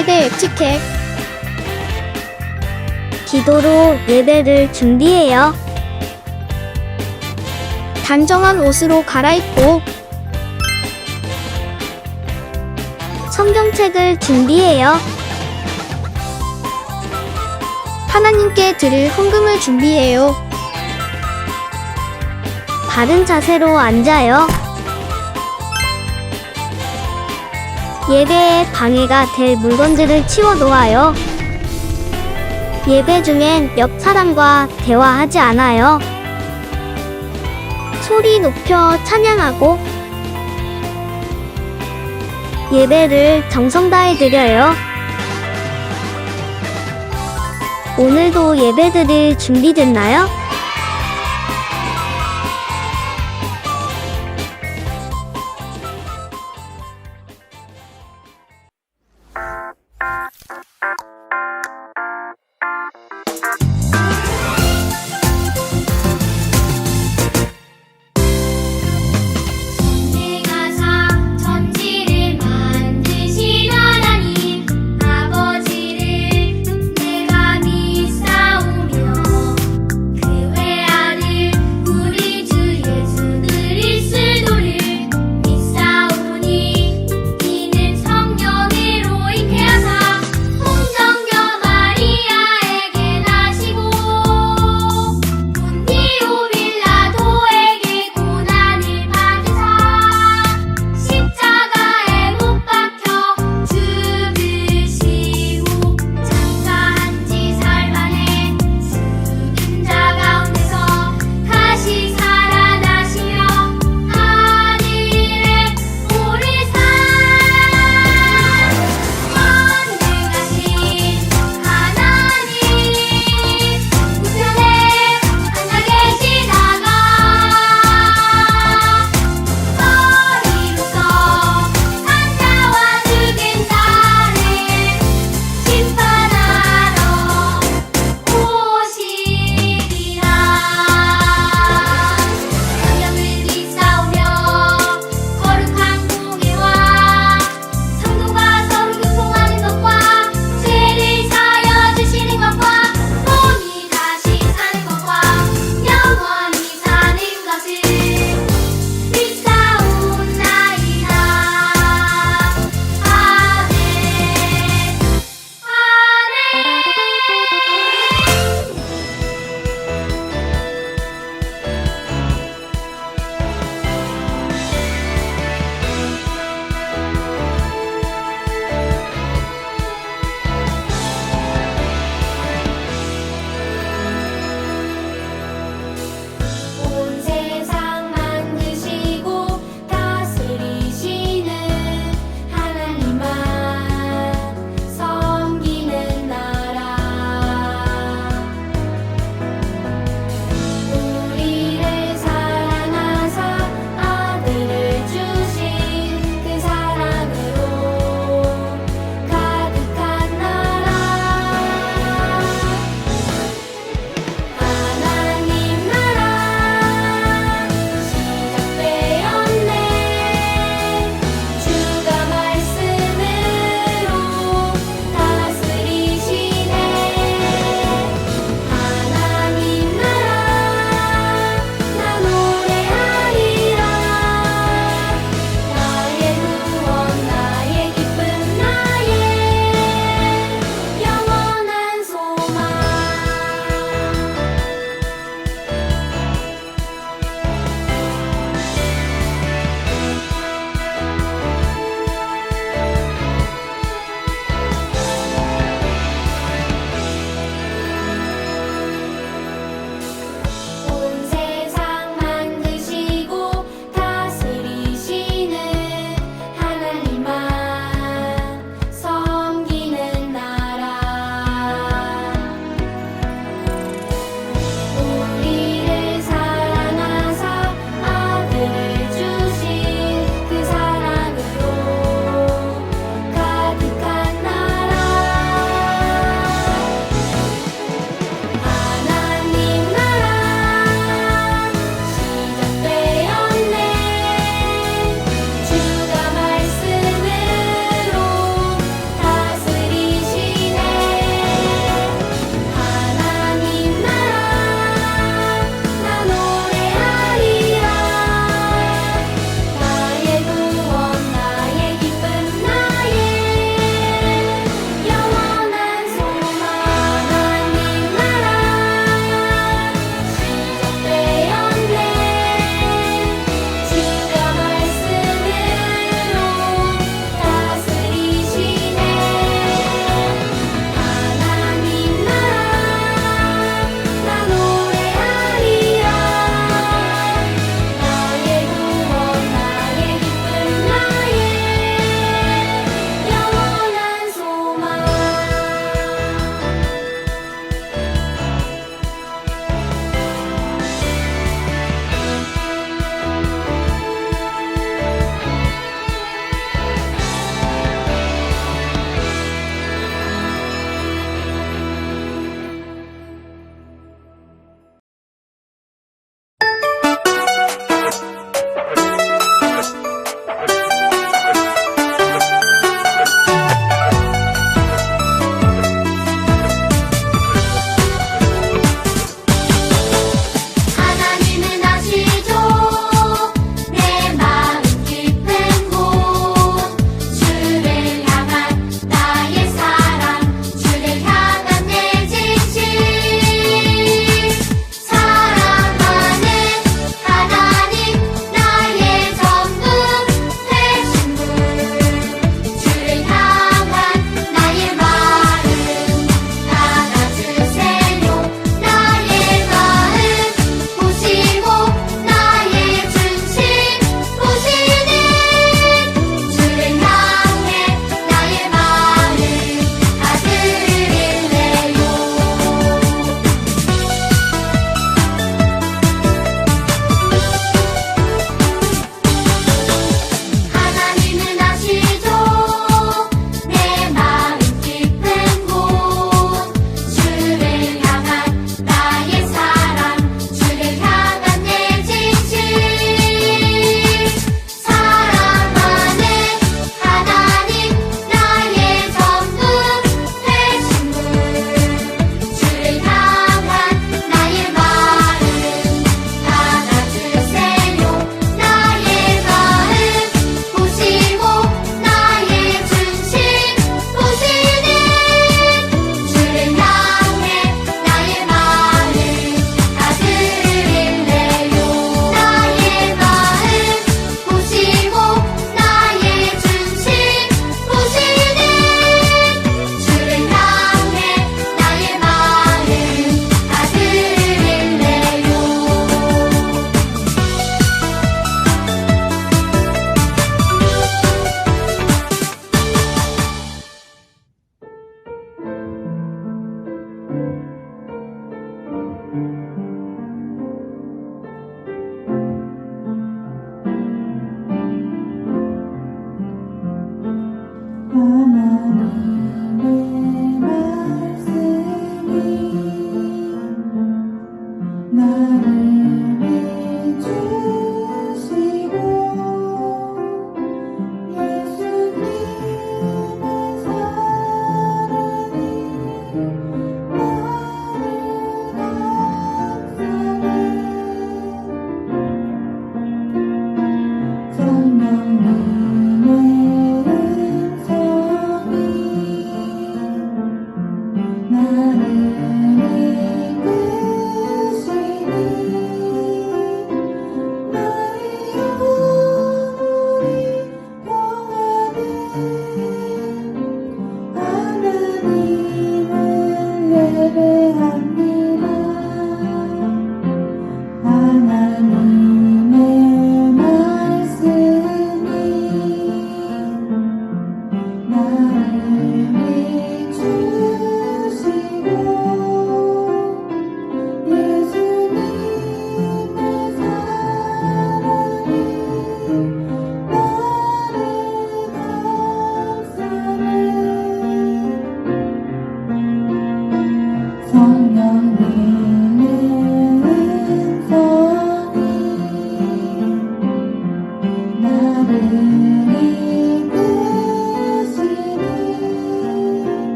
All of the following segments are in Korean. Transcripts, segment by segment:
예배 에티켓. 기도로 예배를 준비해요. 단정한 옷으로 갈아입고 성경책을 준비해요. 하나님께 드릴 헌금을 준비해요. 바른 자세로 앉아요. 예배에 방해가 될 물건들을 치워 놓아요. 예배 중엔 옆 사람과 대화하지 않아요. 소리 높여 찬양하고 예배를 정성 다해 드려요. 오늘도 예배드릴 준비됐나요? 천지를 만드신 하나님 아버지를 내가 믿사오며 그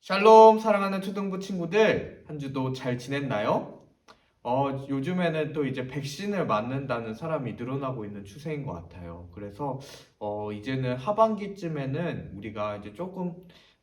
샬롬 사랑하는 초등부 친구들, 한 주도 잘 지냈나요? 요즘에는 또 이제 백신을 맞는다는 사람이 늘어나고 있는 추세인 것 같아요. 그래서 이제는 하반기쯤에는 우리가 이제 조금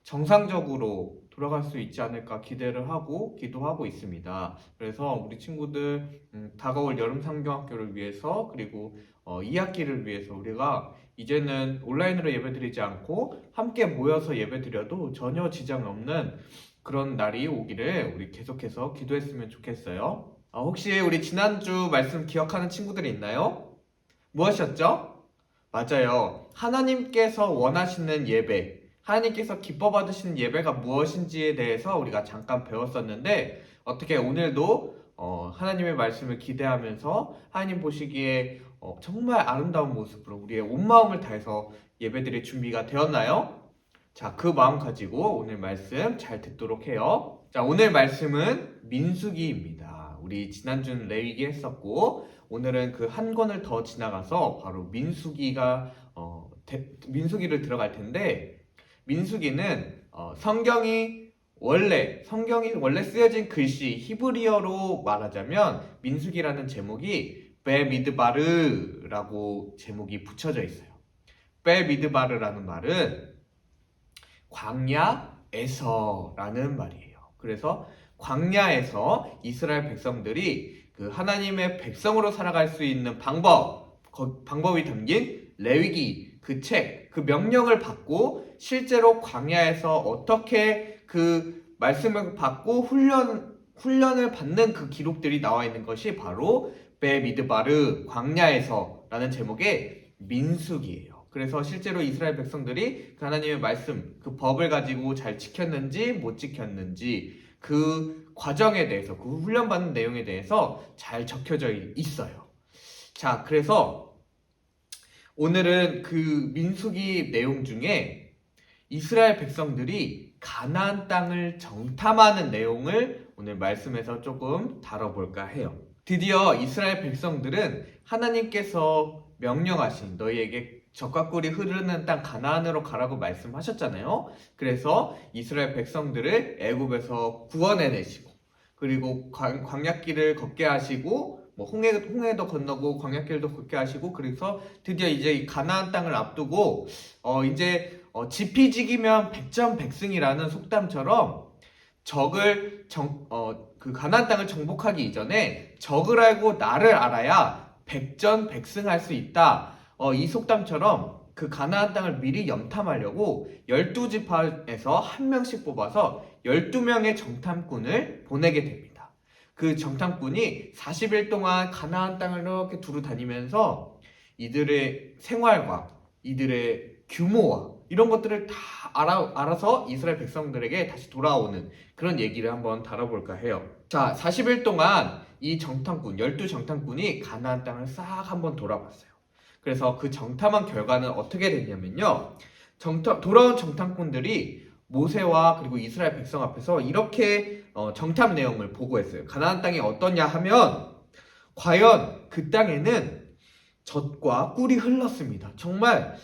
정상적으로 돌아갈 수 있지 않을까 기대를 하고 기도하고 있습니다. 그래서 우리 친구들 다가올 여름 상경학교를 위해서 그리고 2학기를 위해서 우리가 이제는 온라인으로 예배드리지 않고 함께 모여서 예배드려도 전혀 지장 없는 그런 날이 오기를 우리 계속해서 기도했으면 좋겠어요. 혹시 우리 지난주 말씀 기억하는 친구들이 있나요? 무엇이었죠? 맞아요. 하나님께서 원하시는 예배, 하나님께서 기뻐 받으시는 예배가 무엇인지에 대해서 우리가 잠깐 배웠었는데 어떻게 오늘도 하나님의 말씀을 기대하면서 하나님 보시기에 정말 아름다운 모습으로 우리의 온 마음을 다해서 예배드릴 준비가 되었나요? 자, 그 마음 가지고 오늘 말씀 잘 듣도록 해요. 자, 오늘 말씀은 민수기입니다. 우리 지난주는 레위기 했었고 오늘은 그 한 권을 더 지나가서 바로 민수기를 들어갈 텐데 민수기는 성경이 원래 쓰여진 글씨 히브리어로 말하자면 민수기라는 제목이 베미드바르라고 제목이 붙여져 있어요. 베미드바르라는 말은 광야에서라는 말이에요. 그래서 광야에서 이스라엘 백성들이 그 하나님의 백성으로 살아갈 수 있는 방법이 담긴 레위기 그 책, 그 명령을 받고 실제로 광야에서 어떻게 그 말씀을 받고 훈련을 받는 그 기록들이 나와 있는 것이 바로 베미드바르 광야에서라는 제목의 민수기예요. 그래서 실제로 이스라엘 백성들이 그 하나님의 말씀, 그 법을 가지고 잘 지켰는지 못 지켰는지 그 과정에 대해서, 그 훈련받는 내용에 대해서 잘 적혀져 있어요. 자, 그래서 오늘은 그 민수기 내용 중에 이스라엘 백성들이 가나안 땅을 정탐하는 내용을 오늘 말씀에서 조금 다뤄볼까 해요. 드디어 이스라엘 백성들은 하나님께서 명령하신 너희에게 젖과 꿀이 흐르는 땅 가나안으로 가라고 말씀하셨잖아요. 그래서 이스라엘 백성들을 애굽에서 구원해내시고 그리고 광야길을 걷게 하시고 뭐 홍해도 건너고 광야길도 걷게 하시고, 그래서 드디어 이제 이 가나안 땅을 앞두고 이제 지피지기면 백전백승이라는 속담처럼 그 가나안 땅을 정복하기 이전에 적을 알고 나를 알아야 백전백승할 수 있다. 이 속담처럼 그 가나안 땅을 미리 염탐하려고 12지파에서 한 명씩 뽑아서 12명의 정탐꾼을 보내게 됩니다. 그 정탐꾼이 40일 동안 가나안 땅을 이렇게 두루 다니면서 이들의 생활과 이들의 규모와 이런 것들을 다 알아서 이스라엘 백성들에게 다시 돌아오는 그런 얘기를 한번 다뤄볼까 해요. 자, 40일 동안 이 정탐꾼, 12정탐꾼이 가나안 땅을 싹 한번 돌아봤어요. 그래서 그 정탐한 결과는 어떻게 됐냐면요. 돌아온 정탐꾼들이 모세와 그리고 이스라엘 백성 앞에서 이렇게 정탐 내용을 보고했어요. 가나안 땅이 어떠냐 하면 과연 그 땅에는 젖과 꿀이 흘렀습니다. 정말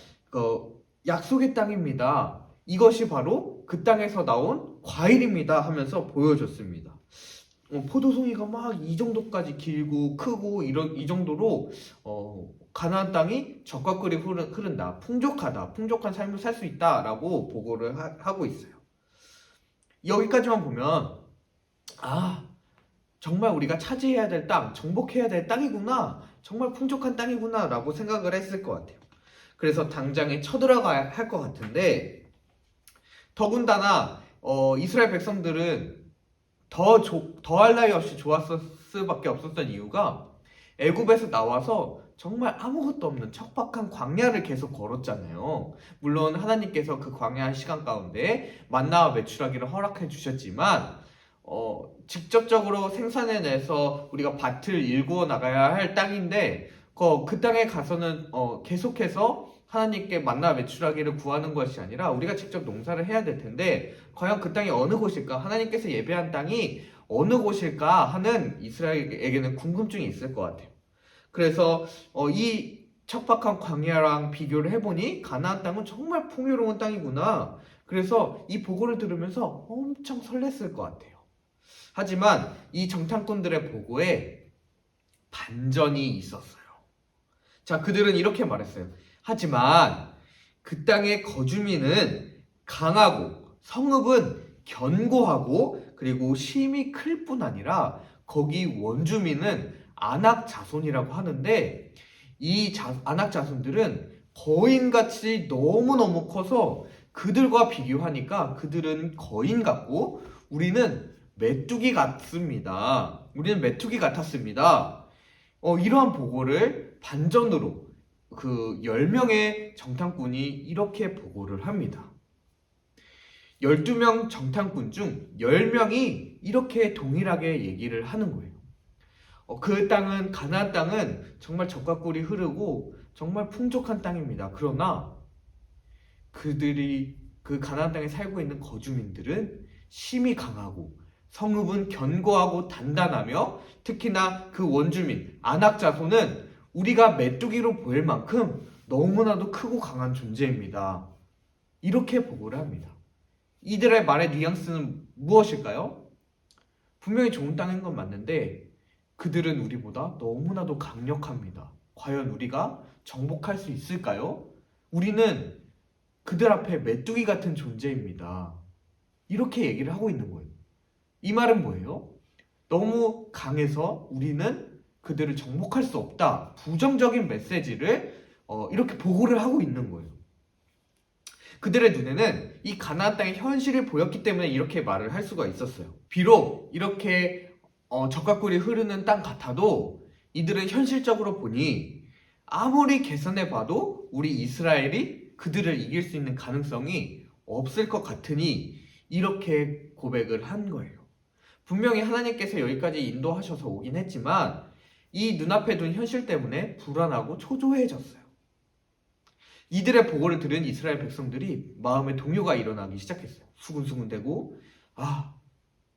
약속의 땅입니다. 이것이 바로 그 땅에서 나온 과일입니다 하면서 보여줬습니다. 포도송이가 막 이 정도까지 길고 크고 이 정도로 가나안 땅이 젖과 꿀이 흐른다, 풍족한 삶을 살 수 있다라고 보고를 하고 있어요. 여기까지만 보면 정말 우리가 차지해야 될 땅, 정복해야 될 땅이구나, 정말 풍족한 땅이구나 라고 생각을 했을 것 같아요. 그래서 당장에 쳐들어가야 할 것 같은데, 더군다나 이스라엘 백성들은 더할 나위 없이 좋았을 수밖에 없었던 이유가 애굽에서 나와서 정말 아무것도 없는 척박한 광야를 계속 걸었잖아요. 물론 하나님께서 그 광야 시간 가운데 만나와 메추라기를 허락해 주셨지만 직접적으로 생산해내서 우리가 밭을 일구어 나가야 할 땅인데 그 땅에 가서는 계속해서 하나님께 만나 메추라기를 구하는 것이 아니라 우리가 직접 농사를 해야 될 텐데 과연 그 땅이 어느 곳일까? 하나님께서 예배한 땅이 어느 곳일까 하는 이스라엘에게는 궁금증이 있을 것 같아요. 그래서 이 척박한 광야랑 비교를 해보니 가나안 땅은 정말 풍요로운 땅이구나. 그래서 이 보고를 들으면서 엄청 설렜을 것 같아요. 하지만 이 정탐꾼들의 보고에 반전이 있었어요. 자, 그들은 이렇게 말했어요. 하지만 그 땅의 거주민은 강하고 성읍은 견고하고 그리고 심이 클 뿐 아니라 거기 원주민은 아낙 자손이라고 하는데 이 아낙 자손들은 거인같이 너무너무 커서 그들과 비교하니까 그들은 거인 같고 우리는 메뚜기 같습니다. 우리는 메뚜기 같았습니다. 이러한 보고를 반전으로 그 10명의 정탐꾼이 이렇게 보고를 합니다. 12명 정탐꾼 중 10명이 이렇게 동일하게 얘기를 하는 거예요. 그 땅은, 가나안 땅은 정말 젖과 꿀이 흐르고 정말 풍족한 땅입니다. 그러나 그 가나안 땅에 살고 있는 거주민들은 심이 강하고 성읍은 견고하고 단단하며 특히나 그 원주민, 아낙 자손은 우리가 메뚜기로 보일 만큼 너무나도 크고 강한 존재입니다. 이렇게 보고를 합니다. 이들의 말의 뉘앙스는 무엇일까요? 분명히 좋은 땅인 건 맞는데 그들은 우리보다 너무나도 강력합니다. 과연 우리가 정복할 수 있을까요? 우리는 그들 앞에 메뚜기 같은 존재입니다. 이렇게 얘기를 하고 있는 거예요. 이 말은 뭐예요? 너무 강해서 우리는 그들을 정복할 수 없다. 부정적인 메시지를 이렇게 보고를 하고 있는 거예요. 그들의 눈에는 이 가나안 땅의 현실이 보였기 때문에 이렇게 말을 할 수가 있었어요. 비록 이렇게 젖과 꿀이 흐르는 땅 같아도 이들은 현실적으로 보니 아무리 개선해 봐도 우리 이스라엘이 그들을 이길 수 있는 가능성이 없을 것 같으니 이렇게 고백을 한 거예요. 분명히 하나님께서 여기까지 인도하셔서 오긴 했지만 이 눈앞에 둔 현실 때문에 불안하고 초조해졌어요. 이들의 보고를 들은 이스라엘 백성들이 마음에 동요가 일어나기 시작했어요. 수군수군대고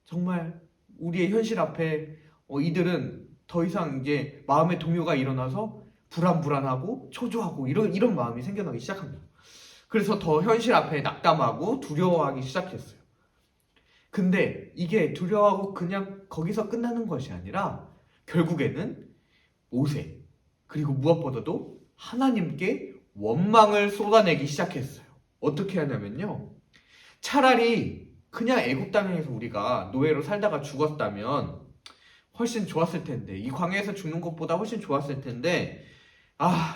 정말 우리의 현실 앞에 이들은 더 이상 이제 마음의 동요가 일어나서 불안하고 초조하고 이런 마음이 생겨나기 시작합니다. 그래서 더 현실 앞에 낙담하고 두려워하기 시작했어요. 근데 이게 두려워하고 그냥 거기서 끝나는 것이 아니라 결국에는 모세, 그리고 무엇보다도 하나님께 원망을 쏟아내기 시작했어요. 어떻게 하냐면요. 차라리 그냥 애굽 땅에서 우리가 노예로 살다가 죽었다면 훨씬 좋았을 텐데, 이 광야에서 죽는 것보다 훨씬 좋았을 텐데,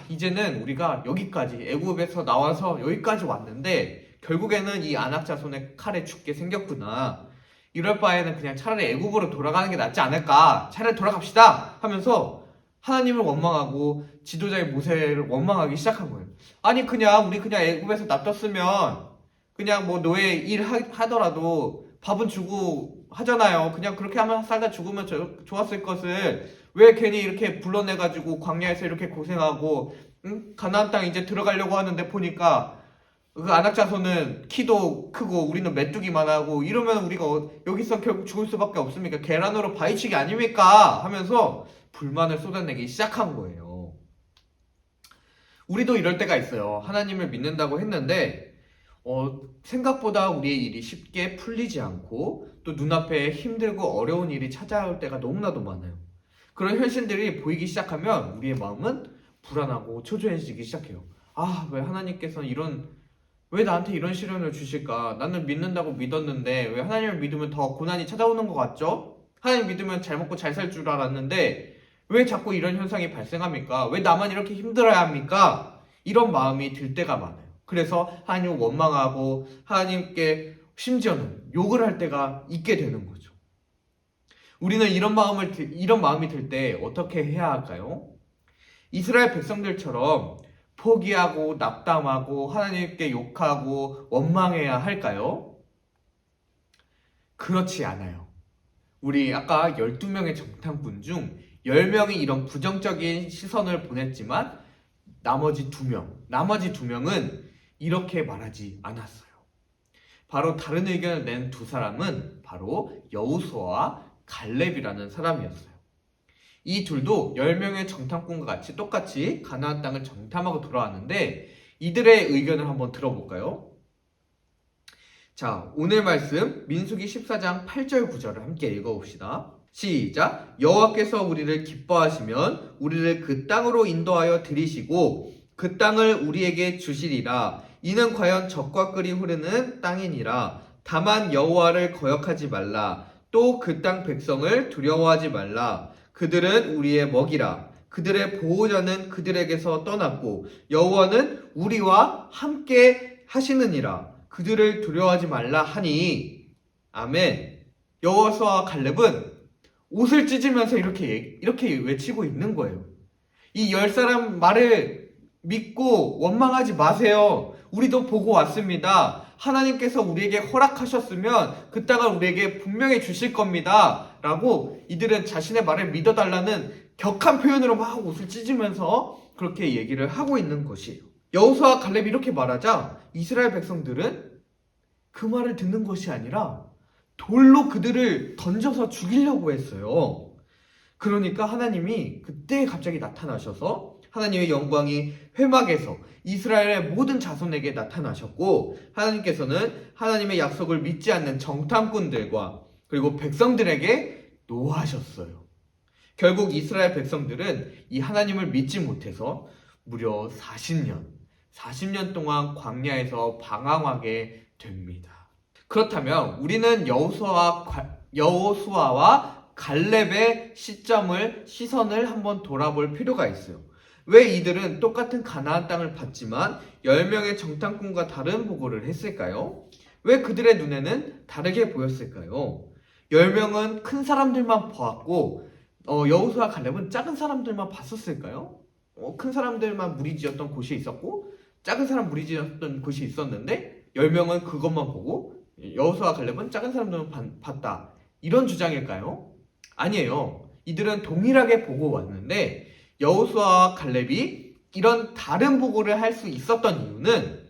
이제는 우리가 여기까지 애굽에서 나와서 여기까지 왔는데 결국에는 이 안악 자손의 칼에 죽게 생겼구나. 이럴 바에는 그냥 차라리 애굽으로 돌아가는 게 낫지 않을까. 차라리 돌아갑시다 하면서 하나님을 원망하고 지도자의 모세를 원망하기 시작한 거예요. 아니 우리 그냥 애굽에서 놔뒀으면 그냥 뭐 노예 일 하더라도 밥은 주고 하잖아요. 그냥 그렇게 하면 살다 죽으면 좋았을 것을 왜 괜히 이렇게 불러내가지고 광야에서 이렇게 고생하고, 가나안 땅 이제 들어가려고 하는데 보니까 그 안악 자손은 키도 크고 우리는 메뚜기만 하고 이러면 우리가 여기서 결국 죽을 수밖에 없습니까? 계란으로 바위치기 아닙니까? 하면서 불만을 쏟아내기 시작한 거예요. 우리도 이럴 때가 있어요. 하나님을 믿는다고 했는데 생각보다 우리의 일이 쉽게 풀리지 않고 또 눈앞에 힘들고 어려운 일이 찾아올 때가 너무나도 많아요. 그런 현실들이 보이기 시작하면 우리의 마음은 불안하고 초조해지기 시작해요. 왜 하나님께서는 왜 나한테 이런 시련을 주실까? 나는 믿는다고 믿었는데 왜 하나님을 믿으면 더 고난이 찾아오는 것 같죠? 하나님 믿으면 잘 먹고 잘 살 줄 알았는데 왜 자꾸 이런 현상이 발생합니까? 왜 나만 이렇게 힘들어야 합니까? 이런 마음이 들 때가 많아요. 그래서 하나님을 원망하고 하나님께 심지어는 욕을 할 때가 있게 되는 거죠. 우리는 이런 마음이 들 때 어떻게 해야 할까요? 이스라엘 백성들처럼 포기하고 낙담하고 하나님께 욕하고 원망해야 할까요? 그렇지 않아요. 우리 아까 12명의 정탐꾼 중 10명이 이런 부정적인 시선을 보냈지만 나머지 2명은 이렇게 말하지 않았어요. 바로 다른 의견을 낸 두 사람은 바로 여호수아와 갈렙이라는 사람이었어요. 이 둘도 10명의 정탐꾼과 같이 똑같이 가나안 땅을 정탐하고 돌아왔는데 이들의 의견을 한번 들어볼까요? 자, 오늘 말씀 민수기 14장 8절 9절을 함께 읽어봅시다. 시작! 여호와께서 우리를 기뻐하시면 우리를 그 땅으로 인도하여 들이시고 그 땅을 우리에게 주시리라. 이는 과연 젖과 꿀이 흐르는 땅이니라. 다만 여호와를 거역하지 말라. 또 그 땅 백성을 두려워하지 말라. 그들은 우리의 먹이라. 그들의 보호자는 그들에게서 떠났고 여호와는 우리와 함께 하시느니라. 그들을 두려워하지 말라 하니. 아멘. 여호수아와 갈렙은 옷을 찢으면서 이렇게 외치고 있는 거예요. 이 10사람 말을 믿고 원망하지 마세요. 우리도 보고 왔습니다. 하나님께서 우리에게 허락하셨으면 그 땅을 우리에게 분명히 주실 겁니다. 라고 이들은 자신의 말을 믿어달라는 격한 표현으로 막 옷을 찢으면서 그렇게 얘기를 하고 있는 것이에요. 여호수아와 갈렙이 이렇게 말하자 이스라엘 백성들은 그 말을 듣는 것이 아니라 돌로 그들을 던져서 죽이려고 했어요. 그러니까 하나님이 그때 갑자기 나타나셔서 하나님의 영광이 회막에서 이스라엘의 모든 자손에게 나타나셨고 하나님께서는 하나님의 약속을 믿지 않는 정탐꾼들과 그리고 백성들에게 노하셨어요. 결국 이스라엘 백성들은 이 하나님을 믿지 못해서 무려 40년 동안 광야에서 방황하게 됩니다. 그렇다면 우리는 여호수아와 갈렙의 시선을 한번 돌아볼 필요가 있어요. 왜 이들은 똑같은 가나안 땅을 봤지만 10명의 정탐꾼과 다른 보고를 했을까요? 왜 그들의 눈에는 다르게 보였을까요? 10명은 큰 사람들만 보았고 여호수아 갈렙은 작은 사람들만 봤었을까요? 큰 사람들만 무리지었던 곳이 있었고 작은 사람 무리지었던 곳이 있었는데 10명은 그것만 보고 여호수아 갈렙은 작은 사람들만 봤다. 이런 주장일까요? 아니에요. 이들은 동일하게 보고 왔는데 여호수아와 갈렙이 이런 다른 보고를 할 수 있었던 이유는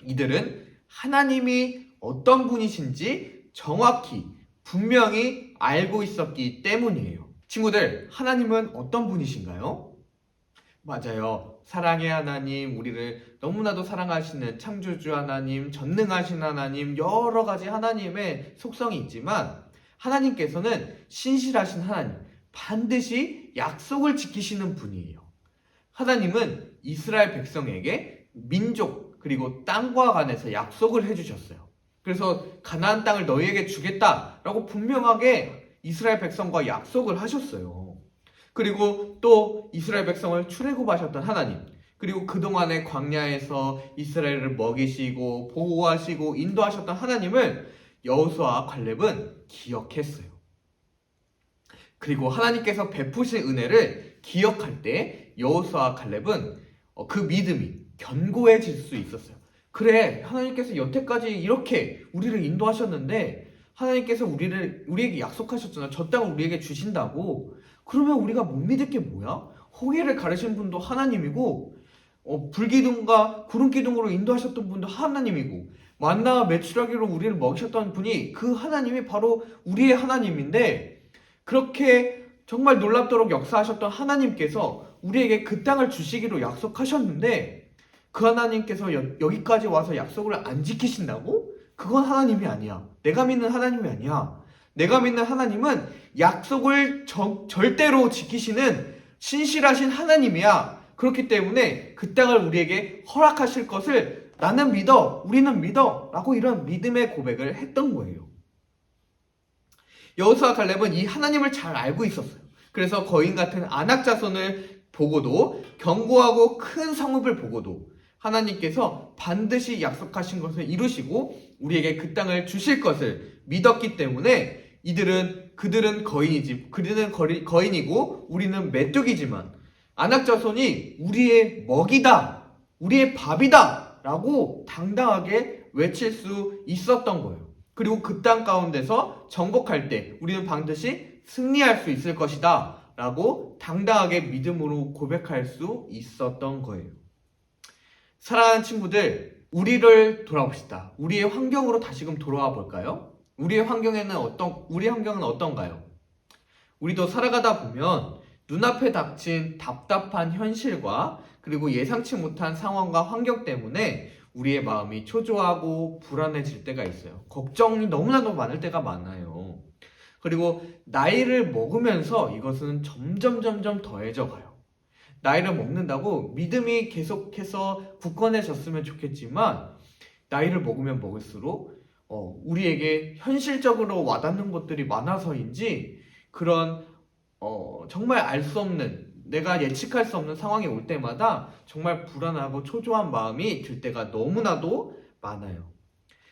이들은 하나님이 어떤 분이신지 정확히 분명히 알고 있었기 때문이에요. 친구들, 하나님은 어떤 분이신가요? 맞아요. 사랑의 하나님, 우리를 너무나도 사랑하시는 창조주 하나님, 전능하신 하나님, 여러 가지 하나님의 속성이 있지만 하나님께서는 신실하신 하나님, 반드시 약속을 지키시는 분이에요. 하나님은 이스라엘 백성에게 민족 그리고 땅과 관해서 약속을 해주셨어요. 그래서 가나안 땅을 너희에게 주겠다라고 분명하게 이스라엘 백성과 약속을 하셨어요. 그리고 또 이스라엘 백성을 출애굽하셨던 하나님, 그리고 그동안의 광야에서 이스라엘을 먹이시고 보호하시고 인도하셨던 하나님을 여호수아와 갈렙은 기억했어요. 그리고 하나님께서 베푸신 은혜를 기억할 때 여호수아와 갈렙은 그 믿음이 견고해질 수 있었어요. 그래, 하나님께서 여태까지 이렇게 우리를 인도하셨는데 하나님께서 우리에게 약속하셨잖아. 저 땅을 우리에게 주신다고. 그러면 우리가 못 믿을 게 뭐야? 홍해를 가르신 분도 하나님이고 불기둥과 구름기둥으로 인도하셨던 분도 하나님이고 만나와 메추라기로 우리를 먹이셨던 분이 그 하나님이 바로 우리의 하나님인데 그렇게 정말 놀랍도록 역사하셨던 하나님께서 우리에게 그 땅을 주시기로 약속하셨는데 그 하나님께서 여기까지 와서 약속을 안 지키신다고? 그건 하나님이 아니야. 내가 믿는 하나님이 아니야. 내가 믿는 하나님은 약속을 절대로 지키시는 신실하신 하나님이야. 그렇기 때문에 그 땅을 우리에게 허락하실 것을 나는 믿어, 우리는 믿어 라고 이런 믿음의 고백을 했던 거예요. 여호수아 갈렙은 이 하나님을 잘 알고 있었어요. 그래서 거인 같은 아낙 자손을 보고도 견고하고 큰 성읍을 보고도 하나님께서 반드시 약속하신 것을 이루시고 우리에게 그 땅을 주실 것을 믿었기 때문에 그들은 거인이고 우리는 메뚜기지만 아낙 자손이 우리의 먹이다, 우리의 밥이다 라고 당당하게 외칠 수 있었던 거예요. 그리고 그 땅 가운데서 정복할 때 우리는 반드시 승리할 수 있을 것이다 라고 당당하게 믿음으로 고백할 수 있었던 거예요. 사랑하는 친구들, 우리를 돌아봅시다. 우리의 환경으로 다시금 돌아와 볼까요? 우리의 환경은 어떤가요? 우리도 살아가다 보면 눈앞에 닥친 답답한 현실과 그리고 예상치 못한 상황과 환경 때문에 우리의 마음이 초조하고 불안해질 때가 있어요. 걱정이 너무나도 많을 때가 많아요. 그리고 나이를 먹으면서 이것은 점점 더해져 가요. 나이를 먹는다고 믿음이 계속해서 굳건해졌으면 좋겠지만 나이를 먹으면 먹을수록 우리에게 현실적으로 와닿는 것들이 많아서인지 그런 정말 알 수 없는, 내가 예측할 수 없는 상황이 올 때마다 정말 불안하고 초조한 마음이 들 때가 너무나도 많아요.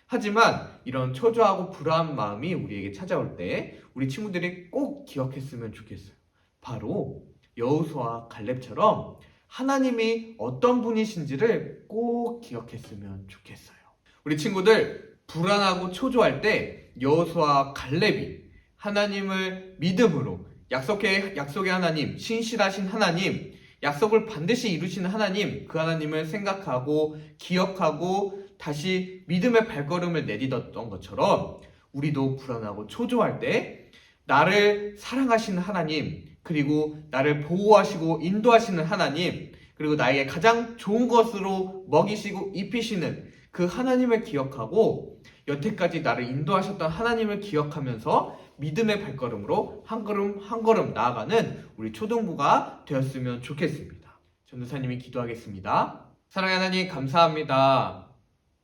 하지만 이런 초조하고 불안한 마음이 우리에게 찾아올 때 우리 친구들이 꼭 기억했으면 좋겠어요. 바로 여호수아와 갈렙처럼 하나님이 어떤 분이신지를 꼭 기억했으면 좋겠어요. 우리 친구들 불안하고 초조할 때 여호수아와 갈렙이 하나님을 믿음으로 약속의 하나님, 신실하신 하나님, 약속을 반드시 이루시는 하나님, 그 하나님을 생각하고 기억하고 다시 믿음의 발걸음을 내딛었던 것처럼 우리도 불안하고 초조할 때 나를 사랑하시는 하나님, 그리고 나를 보호하시고 인도하시는 하나님, 그리고 나에게 가장 좋은 것으로 먹이시고 입히시는 그 하나님을 기억하고 여태까지 나를 인도하셨던 하나님을 기억하면서 믿음의 발걸음으로 한 걸음 한 걸음 나아가는 우리 초등부가 되었으면 좋겠습니다. 전도사님이 기도하겠습니다. 사랑의 하나님 감사합니다.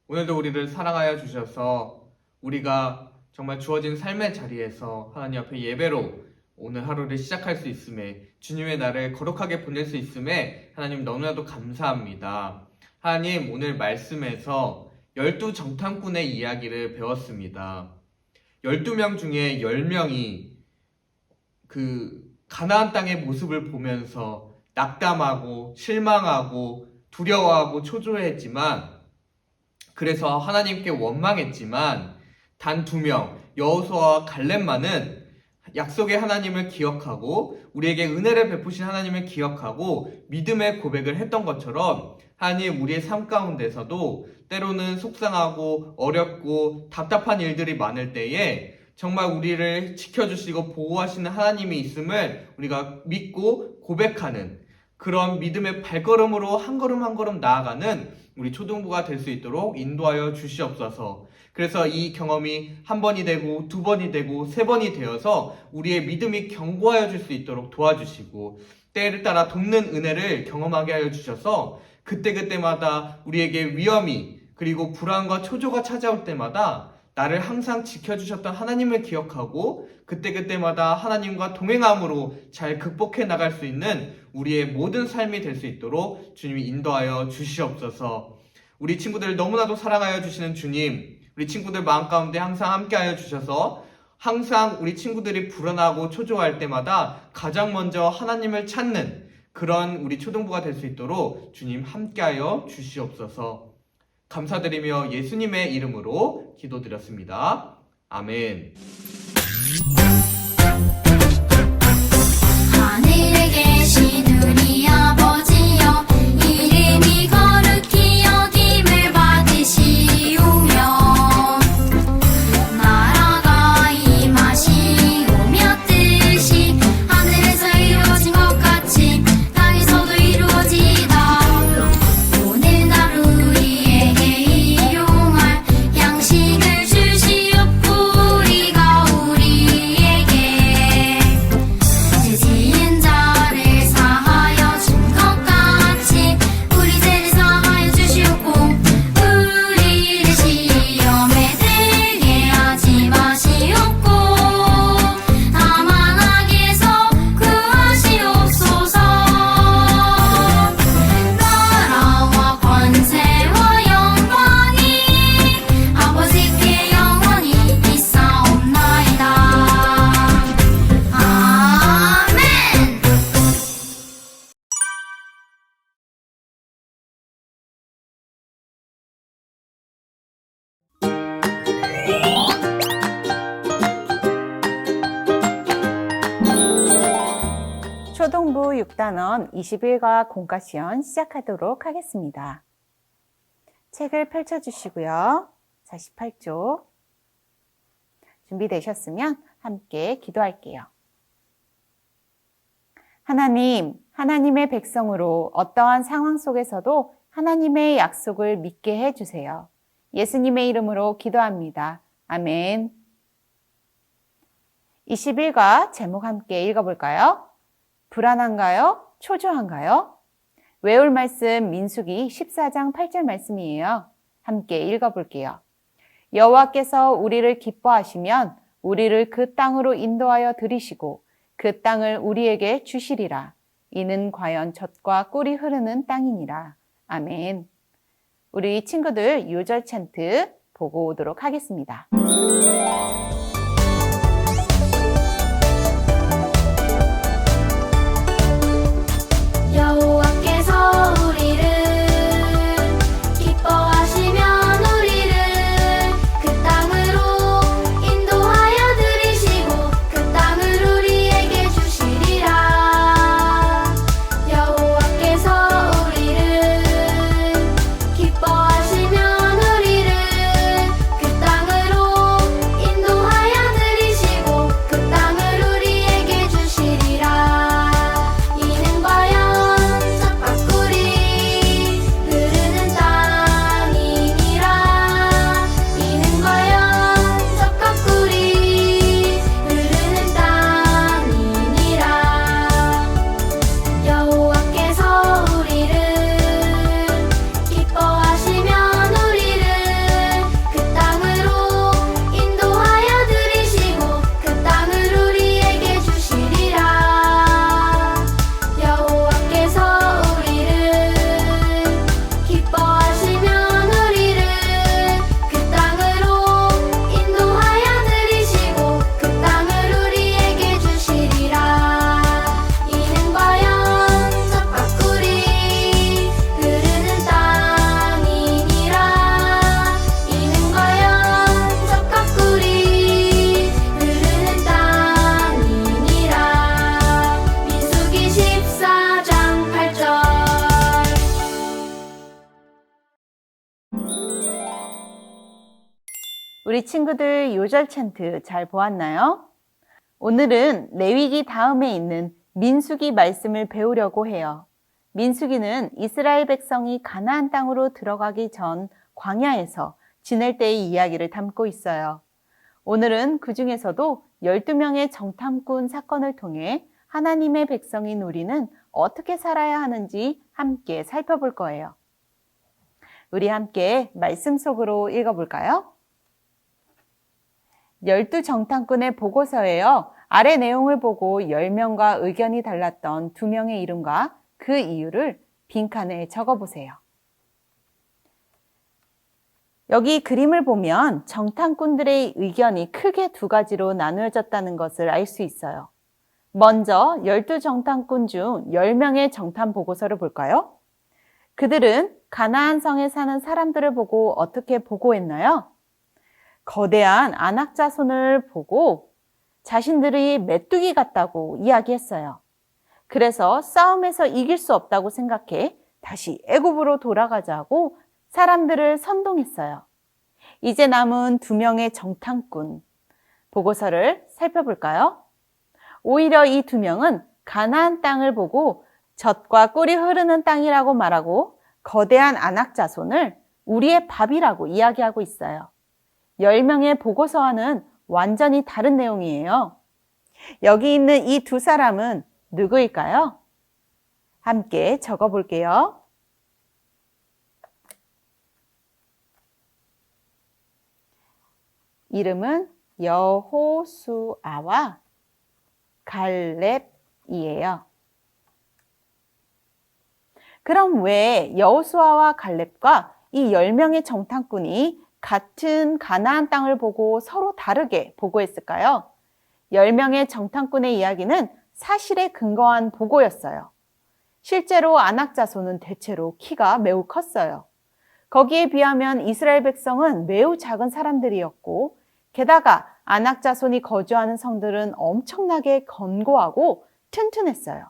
오늘도 우리를 사랑하여 주셔서 우리가 정말 주어진 삶의 자리에서 하나님 앞에 예배로 오늘 하루를 시작할 수 있음에 주님의 나를 거룩하게 보낼 수 있음에 하나님 너무나도 감사합니다. 하나님 오늘 말씀에서 12정탐꾼의 이야기를 배웠습니다. 12명 중에 10명이 그 가나안 땅의 모습을 보면서 낙담하고 실망하고 두려워하고 초조해했지만 그래서 하나님께 원망했지만 단 2명 여호수아와 갈렙만은 약속의 하나님을 기억하고 우리에게 은혜를 베푸신 하나님을 기억하고 믿음의 고백을 했던 것처럼 하나님 우리의 삶 가운데서도 때로는 속상하고 어렵고 답답한 일들이 많을 때에 정말 우리를 지켜주시고 보호하시는 하나님이 있음을 우리가 믿고 고백하는 그런 믿음의 발걸음으로 한 걸음 한 걸음 나아가는 우리 초등부가 될 수 있도록 인도하여 주시옵소서. 그래서 이 경험이 한 번이 되고 두 번이 되고 세 번이 되어서 우리의 믿음이 견고하여 줄 수 있도록 도와주시고 때를 따라 돕는 은혜를 경험하게 하여 주셔서 그때그때마다 우리에게 위험이 그리고 불안과 초조가 찾아올 때마다 나를 항상 지켜주셨던 하나님을 기억하고 그때그때마다 하나님과 동행함으로 잘 극복해 나갈 수 있는 우리의 모든 삶이 될 수 있도록 주님이 인도하여 주시옵소서. 우리 친구들을 너무나도 사랑하여 주시는 주님, 우리 친구들 마음 가운데 항상 함께하여 주셔서 항상 우리 친구들이 불안하고 초조할 때마다 가장 먼저 하나님을 찾는 그런 우리 초등부가 될 수 있도록 주님 함께하여 주시옵소서. 감사드리며 예수님의 이름으로 기도드렸습니다. 아멘. 하늘에 계신 우리 아버지여 이름이 거룩히 여김을 받으시오며 나라가 임하시오며 뜻이 하늘에서 이루어진 것 같이 땅에서도 이루어지이다. 오늘 하루 우리에게 일용할 양식을 주시옵고 우리가 우리에게 죄 지은 자를 사하여 준 것 같이 우리 죄를 사하여 주시옵고 우리를 시험에 들게 하지 마시옵고 다만 악에서 구하시옵소서. 나라와 권세와 영광이 아버지께 영원히 있사옵나이다. 아멘. 초등부 6단원 21과 공과시연 시작하도록 하겠습니다. 책을 펼쳐주시고요. 48쪽 준비되셨으면 함께 기도할게요. 하나님, 하나님의 백성으로 어떠한 상황 속에서도 하나님의 약속을 믿게 해주세요. 예수님의 이름으로 기도합니다. 아멘. 21과 제목 함께 읽어볼까요? 불안한가요? 초조한가요? 외울 말씀 민수기 14장 8절 말씀이에요. 함께 읽어볼게요. 여호와께서 우리를 기뻐하시면 우리를 그 땅으로 인도하여 들이시고 그 땅을 우리에게 주시리라. 이는 과연 젖과 꿀이 흐르는 땅이니라. 아멘. 우리 친구들 요절 찬트 보고 오도록 하겠습니다. 여호와께서 우리를 기뻐하시면 우리를 그 땅으로 인도하여 들이시고 그 땅을 우리에게 주시리라. 여호와께서 우리를 기뻐하시면 우리를 그 땅으로 인도하여 들이시고 그 땅을 우리에게 주시리라. 이는 과연 젖과 꿀이 흐르는 땅이니라. 이는 과연 젖과 꿀이 흐르는 땅이니라. 여호와께서 우리를 기뻐하시면 우리를 그 땅으로 인도하여 들이시고 그 땅을 우리에게 주시리라. 여호와께서 우리를 기뻐하시면 우리를 그 땅으로 인도하여 들이시고 그 땅을 우리에게 주시리라. 이는 과연 젖과 꿀이 흐르는 땅이니라. 이는 과연 젖과 꿀이 흐르는 땅이니라. 민수기 14장 8절. 우리 친구들 요절 찬트 잘 보았나요? 오늘은 레위기 다음에 있는 민수기 말씀을 배우려고 해요. 민수기는 이스라엘 백성이 가나안 땅으로 들어가기 전 광야에서 지낼 때의 이야기를 담고 있어요. 오늘은 그 중에서도 12명의 정탐꾼 사건을 통해 하나님의 백성인 우리는 어떻게 살아야 하는지 함께 살펴볼 거예요. 우리 함께 말씀 속으로 읽어볼까요? 12정탐꾼의 보고서예요. 아래 내용을 보고 10명과 의견이 달랐던 2명의 이름과 그 이유를 빈칸에 적어보세요. 여기 그림을 보면 정탐꾼들의 의견이 크게 2가지로 나누어졌다는 것을 알 수 있어요. 먼저 12정탐꾼 중 10명의 정탐 보고서를 볼까요? 그들은 가나안 성에 사는 사람들을 보고 어떻게 보고했나요? 거대한 아낙 자손을 보고 자신들이 메뚜기 같다고 이야기했어요. 그래서 싸움에서 이길 수 없다고 생각해 다시 애굽으로 돌아가자고 사람들을 선동했어요. 이제 남은 2명의 정탐꾼 보고서를 살펴볼까요? 오히려 이 2명은 가나안 땅을 보고 젖과 꿀이 흐르는 땅이라고 말하고 거대한 아낙 자손을 우리의 밥이라고 이야기하고 있어요. 10명의 보고서와는 완전히 다른 내용이에요. 여기 있는 이 2 사람은 누구일까요? 함께 적어볼게요. 이름은 여호수아와 갈렙이에요. 그럼 왜 여호수아와 갈렙과 이 10명의 정탐꾼이 같은 가나안 땅을 보고 서로 다르게 보고했을까요? 10명의 정탐꾼의 이야기는 사실에 근거한 보고였어요. 실제로 아낙 자손은 대체로 키가 매우 컸어요. 거기에 비하면 이스라엘 백성은 매우 작은 사람들이었고 게다가 아낙 자손이 거주하는 성들은 엄청나게 견고하고 튼튼했어요.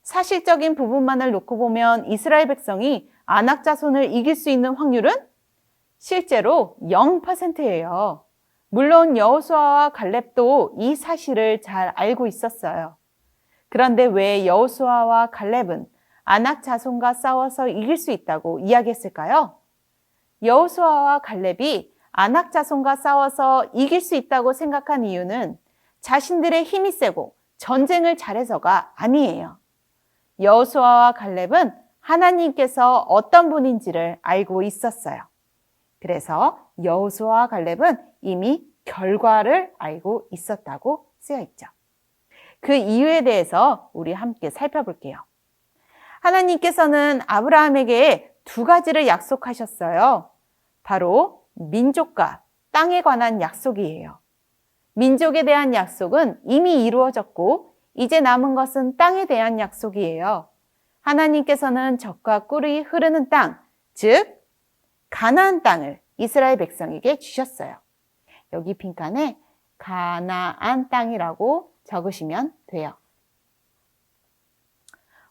사실적인 부분만을 놓고 보면 이스라엘 백성이 아낙 자손을 이길 수 있는 확률은 실제로 0%예요. 물론 여호수아와 갈렙도 이 사실을 잘 알고 있었어요. 그런데 왜 여호수아와 갈렙은 아낙 자손과 싸워서 이길 수 있다고 이야기했을까요? 여호수아와 갈렙이 아낙 자손과 싸워서 이길 수 있다고 생각한 이유는 자신들의 힘이 세고 전쟁을 잘해서가 아니에요. 여호수아와 갈렙은 하나님께서 어떤 분인지를 알고 있었어요. 그래서 여호수아와 갈렙은 이미 결과를 알고 있었다고 쓰여 있죠. 그 이유에 대해서 우리 함께 살펴볼게요. 하나님께서는 아브라함에게 2가지를 약속하셨어요. 바로 민족과 땅에 관한 약속이에요. 민족에 대한 약속은 이미 이루어졌고 이제 남은 것은 땅에 대한 약속이에요. 하나님께서는 젖과 꿀이 흐르는 땅, 즉 가나안 땅을 이스라엘 백성에게 주셨어요. 여기 빈칸에 가나안 땅이라고 적으시면 돼요.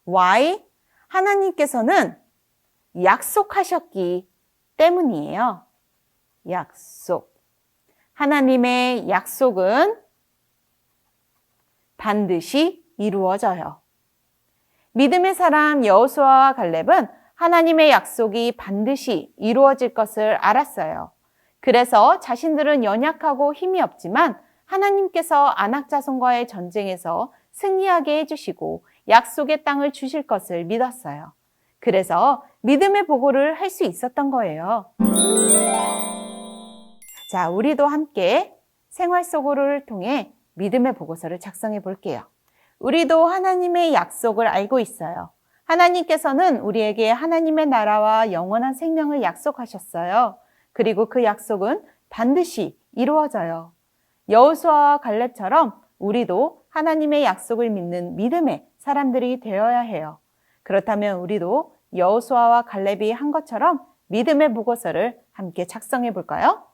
Why? 하나님께서는 약속하셨기 때문이에요. 약속. 하나님의 약속은 반드시 이루어져요. 믿음의 사람 여호수아와 갈렙은 하나님의 약속이 반드시 이루어질 것을 알았어요. 그래서 자신들은 연약하고 힘이 없지만 하나님께서 아낙 자손과의 전쟁에서 승리하게 해주시고 약속의 땅을 주실 것을 믿었어요. 그래서 믿음의 보고를 할 수 있었던 거예요. 자, 우리도 함께 생활 속으로를 통해 믿음의 보고서를 작성해 볼게요. 우리도 하나님의 약속을 알고 있어요. 하나님께서는 우리에게 하나님의 나라와 영원한 생명을 약속하셨어요. 그리고 그 약속은 반드시 이루어져요. 여호수아와 갈렙처럼 우리도 하나님의 약속을 믿는 믿음의 사람들이 되어야 해요. 그렇다면 우리도 여호수아와 갈렙이 한 것처럼 믿음의 보고서를 함께 작성해 볼까요?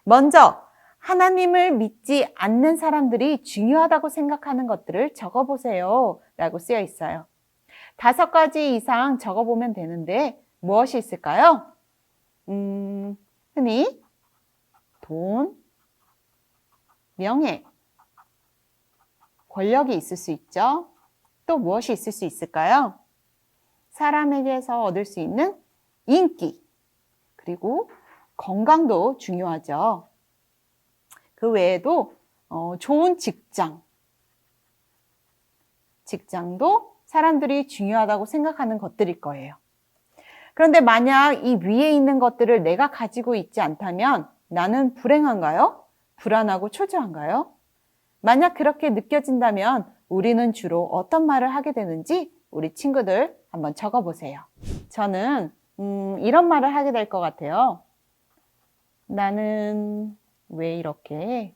먼저 하나님을 믿지 않는 사람들이 중요하다고 생각하는 것들을 적어보세요 라고 쓰여 있어요. 5가지 이상 적어보면 되는데 무엇이 있을까요? 흔히 돈, 명예, 권력이 있을 수 있죠. 또 무엇이 있을 수 있을까요? 사람에게서 얻을 수 있는 인기, 그리고 건강도 중요하죠. 그 외에도 좋은 직장도 사람들이 중요하다고 생각하는 것들일 거예요. 그런데 만약 이 위에 있는 것들을 내가 가지고 있지 않다면 나는 불행한가요? 불안하고 초조한가요? 만약 그렇게 느껴진다면 우리는 주로 어떤 말을 하게 되는지 우리 친구들 한번 적어보세요. 저는 이런 말을 하게 될 것 같아요. 나는 왜 이렇게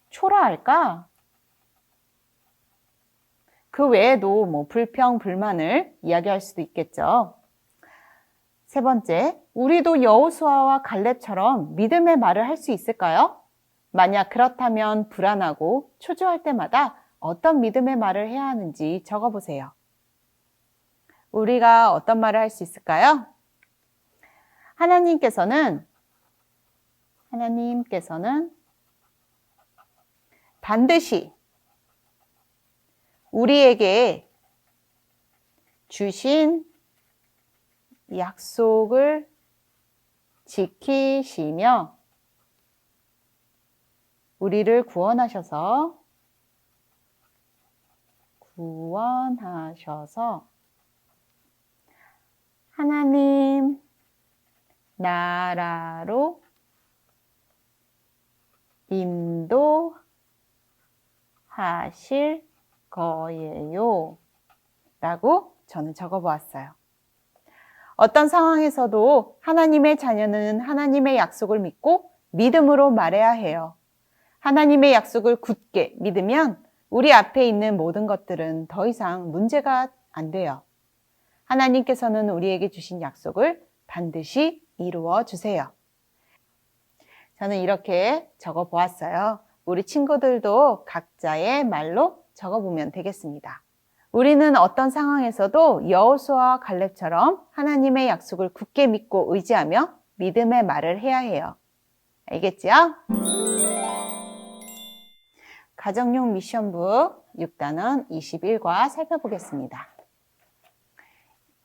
초라할까? 그 외에도 뭐 불평, 불만을 이야기할 수도 있겠죠. 세 번째, 우리도 여호수아와 갈렙처럼 믿음의 말을 할 수 있을까요? 만약 그렇다면 불안하고 초조할 때마다 어떤 믿음의 말을 해야 하는지 적어보세요. 우리가 어떤 말을 할 수 있을까요? 하나님께서는 반드시 우리에게 주신 약속을 지키시며 우리를 구원하셔서 하나님 나라로 인도하실 거예요 라고 저는 적어보았어요. 어떤 상황에서도 하나님의 자녀는 하나님의 약속을 믿고 믿음으로 말해야 해요. 하나님의 약속을 굳게 믿으면 우리 앞에 있는 모든 것들은 더 이상 문제가 안 돼요. 하나님께서는 우리에게 주신 약속을 반드시 이루어 주세요. 저는 이렇게 적어 보았어요. 우리 친구들도 각자의 말로 적어보면 되겠습니다. 우리는 어떤 상황에서도 여호수아와 갈렙처럼 하나님의 약속을 굳게 믿고 의지하며 믿음의 말을 해야 해요. 알겠지요? 가정용 미션북 6단원 21과 살펴보겠습니다.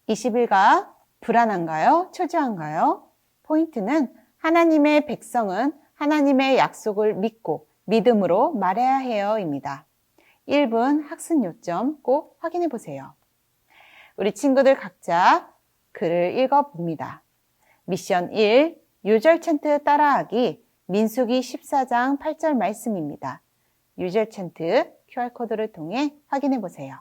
21가 불안한가요? 초조한가요? 포인트는 하나님의 백성은 하나님의 약속을 믿고 믿음으로 말해야 해요입니다. 1분 학습 요점 꼭 확인해 보세요. 우리 친구들 각자 글을 읽어봅니다. 미션 1, 유절 찬트 따라하기 민수기 14장 8절 말씀입니다. 유절 찬트 QR코드를 통해 확인해 보세요.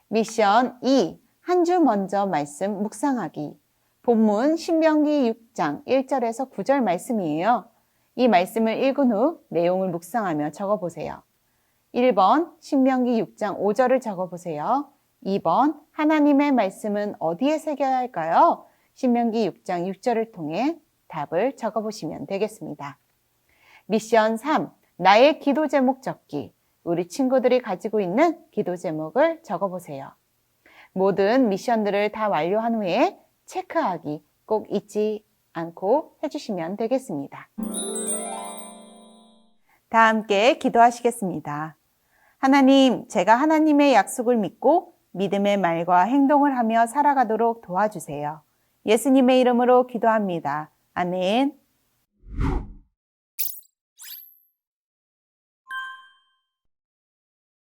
미션 2, 한 주 먼저 말씀 묵상하기. 본문 신명기 6장 1절에서 9절 말씀이에요. 이 말씀을 읽은 후 내용을 묵상하며 적어보세요. 1번 신명기 6장 5절을 적어보세요. 2번 하나님의 말씀은 어디에 새겨야 할까요? 신명기 6장 6절을 통해 답을 적어보시면 되겠습니다. 미션 3, 나의 기도 제목 적기. 우리 친구들이 가지고 있는 기도 제목을 적어보세요. 모든 미션들을 다 완료한 후에 체크하기 꼭 잊지 않고 해주시면 되겠습니다. 다 함께 기도하시겠습니다. 하나님, 제가 하나님의 약속을 믿고 믿음의 말과 행동을 하며 살아가도록 도와주세요. 예수님의 이름으로 기도합니다. 아멘.